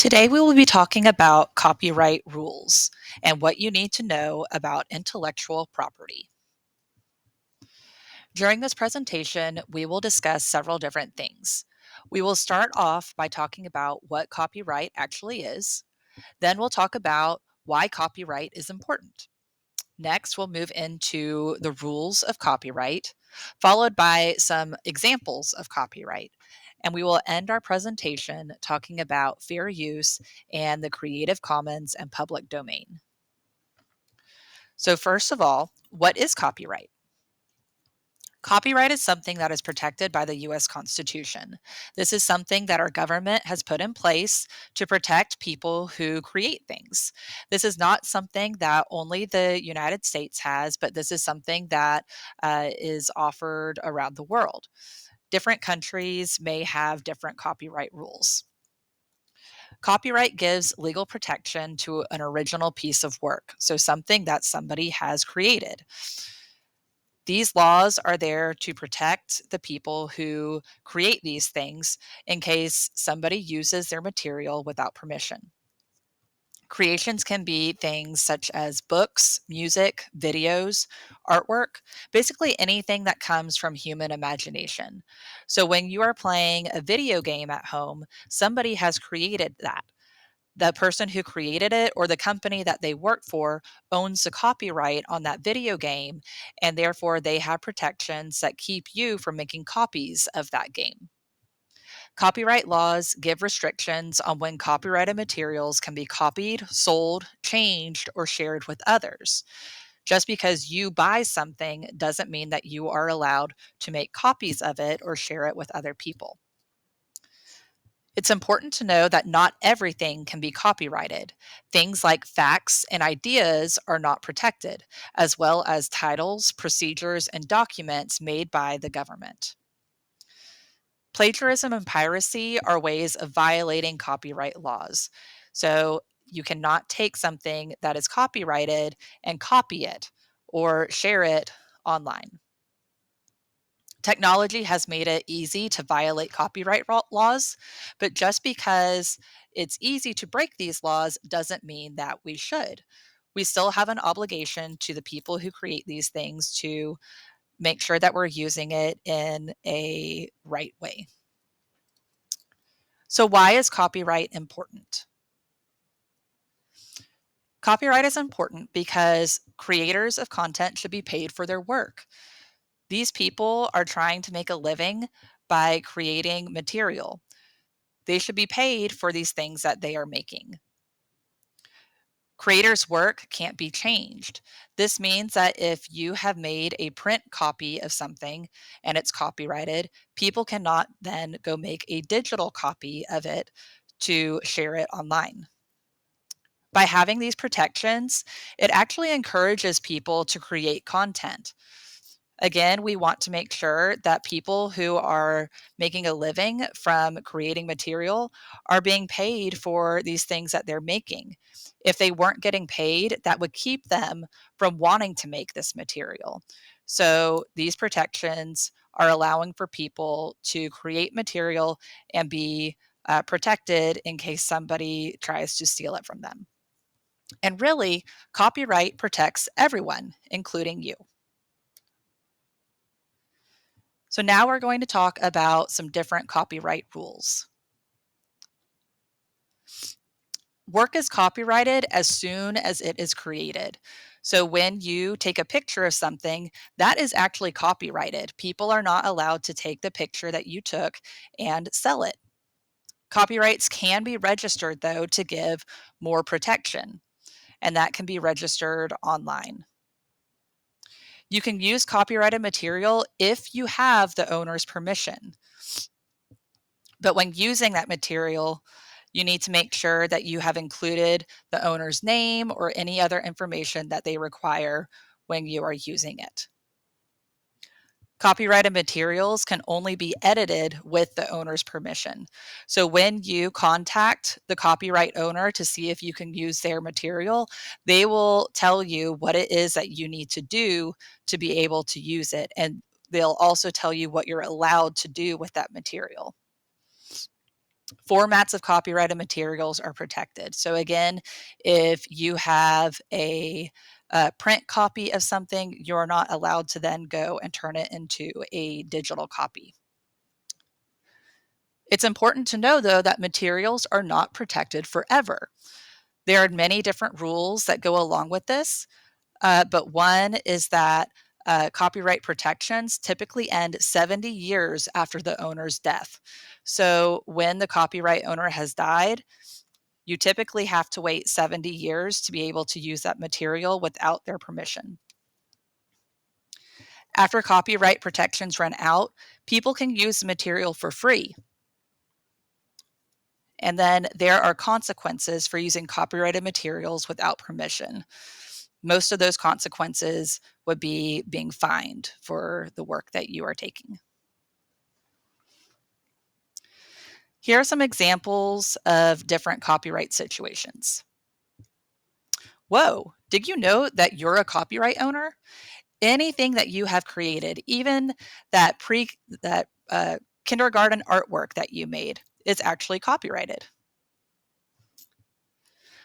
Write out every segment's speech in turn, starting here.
Today, we will be talking about copyright rules and what you need to know about intellectual property. During this presentation, we will discuss several different things. We will start off by talking about what copyright actually is. Then we'll talk about why copyright is important. Next, we'll move into the rules of copyright, followed by some examples of copyright. And we will end our presentation talking about fair use and the Creative Commons and public domain. So, first of all, what is copyright? Copyright is something that is protected by the US Constitution. This is something that our government has put in place to protect people who create things. This is not something that only the United States has, but this is something that is offered around the world. Different countries may have different copyright rules. Copyright gives legal protection to an original piece of work, so something that somebody has created. These laws are there to protect the people who create these things in case somebody uses their material without permission. Creations can be things such as books, music, videos, artwork, basically anything that comes from human imagination. So when you are playing a video game at home, somebody has created that. The person who created it or the company that they work for owns the copyright on that video game, and therefore they have protections that keep you from making copies of that game. Copyright laws give restrictions on when copyrighted materials can be copied, sold, changed, or shared with others. Just because you buy something doesn't mean that you are allowed to make copies of it or share it with other people. It's important to know that not everything can be copyrighted. Things like facts and ideas are not protected, as well as titles, procedures, and documents made by the government. Plagiarism and piracy are ways of violating copyright laws. So you cannot take something that is copyrighted and copy it or share it online. Technology has made it easy to violate copyright laws, but just because it's easy to break these laws doesn't mean that we should. We still have an obligation to the people who create these things to make sure that we're using it in a right way. So, why is copyright important? Copyright is important because creators of content should be paid for their work. These people are trying to make a living by creating material. They should be paid for these things that they are making. Creators' work can't be changed. This means that if you have made a print copy of something and it's copyrighted, people cannot then go make a digital copy of it to share it online. By having these protections, it actually encourages people to create content. Again, we want to make sure that people who are making a living from creating material are being paid for these things that they're making. If they weren't getting paid, that would keep them from wanting to make this material. So these protections are allowing for people to create material and be protected in case somebody tries to steal it from them. And really, copyright protects everyone, including you. So now we're going to talk about some different copyright rules. Work is copyrighted as soon as it is created. So when you take a picture of something, that is actually copyrighted. People are not allowed to take the picture that you took and sell it. Copyrights can be registered, though, to give more protection, and that can be registered online. You can use copyrighted material if you have the owner's permission. But when using that material, you need to make sure that you have included the owner's name or any other information that they require when you are using it. Copyrighted materials can only be edited with the owner's permission. So when you contact the copyright owner to see if you can use their material, they will tell you what it is that you need to do to be able to use it. And they'll also tell you what you're allowed to do with that material. Formats of copyrighted materials are protected. So again, if you have a print copy of something, you're not allowed to then go and turn it into a digital copy. It's important to know, though, that materials are not protected forever. There are many different rules that go along with this, but one is that copyright protections typically end 70 years after the owner's death. So when the copyright owner has died, you typically have to wait 70 years to be able to use that material without their permission. After copyright protections run out, people can use the material for free. And then there are consequences for using copyrighted materials without permission. Most of those consequences would be being fined for the work that you are taking. Here are some examples of different copyright situations. Whoa, did you know that you're a copyright owner? Anything that you have created, even that kindergarten artwork that you made, is actually copyrighted.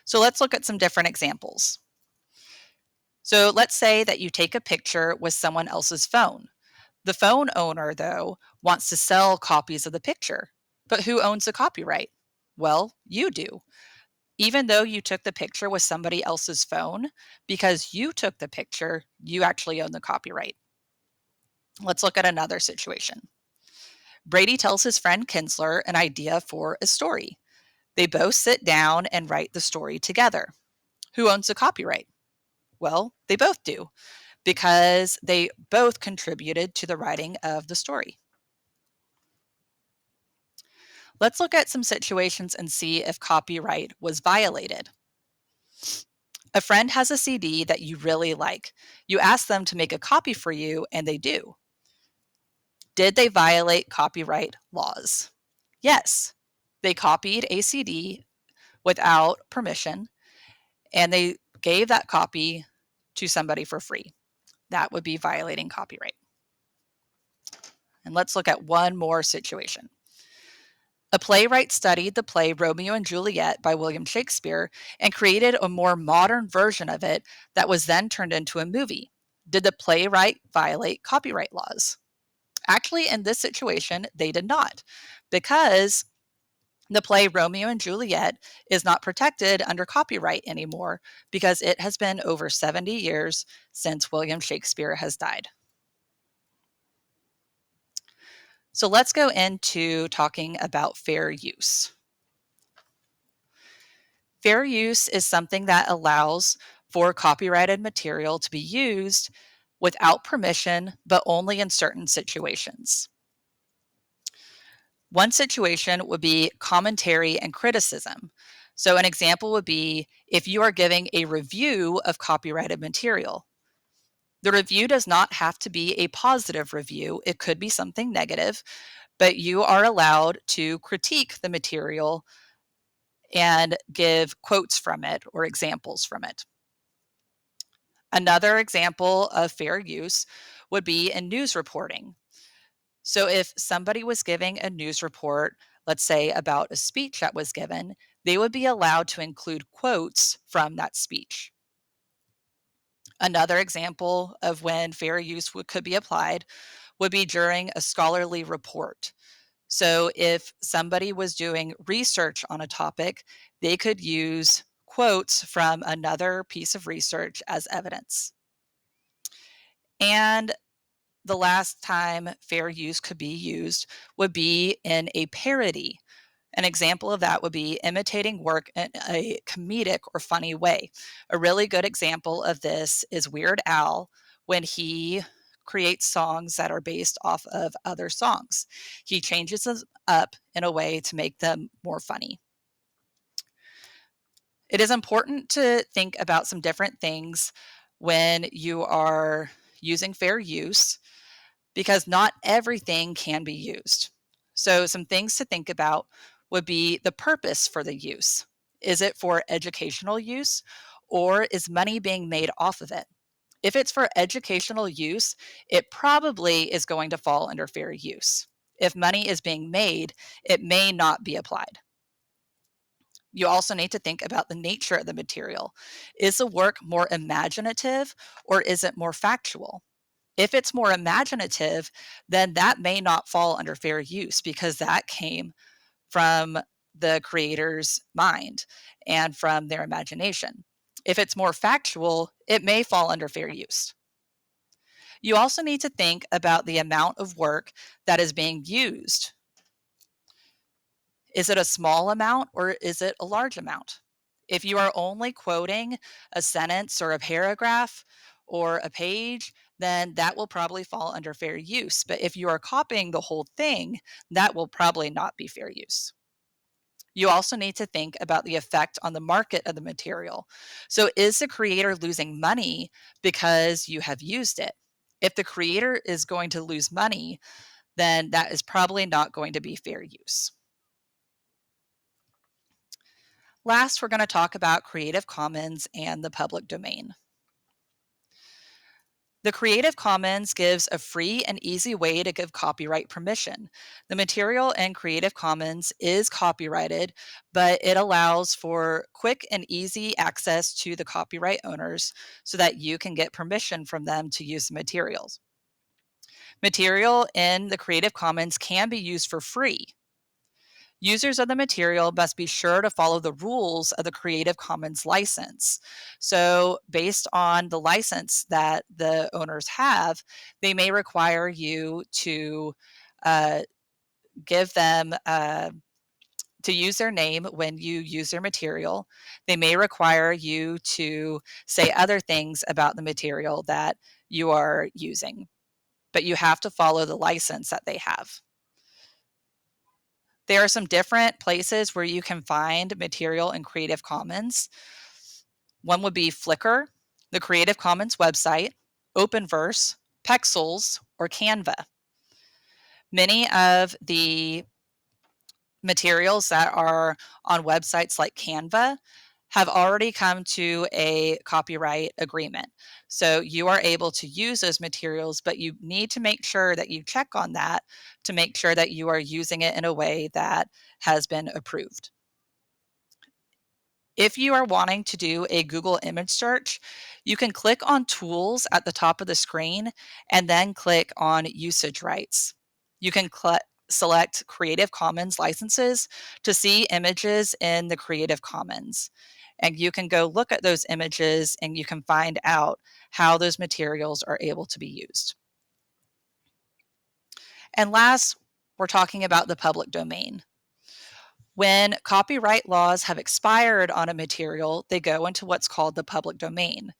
So let's look at some different examples. So let's say that you take a picture with someone else's phone. The phone owner, though, wants to sell copies of the picture. But who owns the copyright? Well, you do. Even though you took the picture with somebody else's phone, because you took the picture, you actually own the copyright. Let's look at another situation. Brady tells his friend Kinsler an idea for a story. They both sit down and write the story together. Who owns the copyright? Well, they both do, because they both contributed to the writing of the story. Let's look at some situations and see if copyright was violated. A friend has a CD that you really like. You ask them to make a copy for you, and they do. Did they violate copyright laws? Yes. They copied a CD without permission, and they gave that copy to somebody for free. That would be violating copyright. And let's look at one more situation. A playwright studied the play Romeo and Juliet by William Shakespeare and created a more modern version of it that was then turned into a movie. Did the playwright violate copyright laws? Actually, in this situation, they did not, because the play Romeo and Juliet is not protected under copyright anymore because it has been over 70 years since William Shakespeare has died. So let's go into talking about fair use. Fair use is something that allows for copyrighted material to be used without permission, but only in certain situations. One situation would be commentary and criticism. So, an example would be if you are giving a review of copyrighted material. The review does not have to be a positive review, it could be something negative, but you are allowed to critique the material and give quotes from it or examples from it. Another example of fair use would be in news reporting. So if somebody was giving a news report, let's say about a speech that was given, they would be allowed to include quotes from that speech. Another example of when fair use could be applied would be during a scholarly report. So if somebody was doing research on a topic, they could use quotes from another piece of research as evidence. And the last time fair use could be used would be in a parody. An example of that would be imitating work in a comedic or funny way. A really good example of this is Weird Al when he creates songs that are based off of other songs. He changes them up in a way to make them more funny. It is important to think about some different things when you are using fair use because not everything can be used. So, some things to think about would be the purpose for the use. Is it for educational use or is money being made off of it? If it's for educational use, it probably is going to fall under fair use. If money is being made, it may not be applied. You also need to think about the nature of the material. Is the work more imaginative or is it more factual? If it's more imaginative, then that may not fall under fair use because that came from the creator's mind and from their imagination. If it's more factual, it may fall under fair use. You also need to think about the amount of work that is being used. Is it a small amount or is it a large amount? If you are only quoting a sentence or a paragraph or a page, then that will probably fall under fair use. But if you are copying the whole thing, that will probably not be fair use. You also need to think about the effect on the market of the material. So, is the creator losing money because you have used it? If the creator is going to lose money, then that is probably not going to be fair use. Last, we're going to talk about Creative Commons and the public domain. The Creative Commons gives a free and easy way to give copyright permission. The material in Creative Commons is copyrighted, but it allows for quick and easy access to the copyright owners so that you can get permission from them to use the materials. Material in the Creative Commons can be used for free. Users of the material must be sure to follow the rules of the Creative Commons license. So, based on the license that the owners have, they may require you to uh, give them to use their name when you use their material. They may require you to say other things about the material that you are using, but you have to follow the license that they have. There are some different places where you can find material in Creative Commons. One would be Flickr, the Creative Commons website, Openverse, Pexels, or Canva. Many of the materials that are on websites like Canva have already come to a copyright agreement. So you are able to use those materials, but you need to make sure that you check on that to make sure that you are using it in a way that has been approved. If you are wanting to do a Google image search, you can click on Tools at the top of the screen and then click on Usage Rights. You can select Creative Commons licenses to see images in the Creative Commons. And you can go look at those images and you can find out how those materials are able to be used. And last, we're talking about the public domain. When copyright laws have expired on a material, they go into what's called the public domain.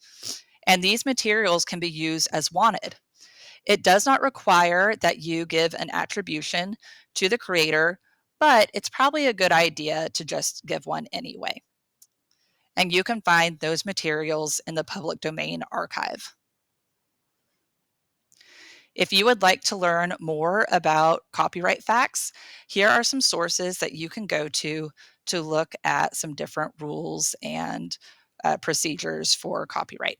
And these materials can be used as wanted. It does not require that you give an attribution to the creator, but it's probably a good idea to just give one anyway. And you can find those materials in the public domain archive. If you would like to learn more about copyright facts, here are some sources that you can go to look at some different rules and procedures for copyright.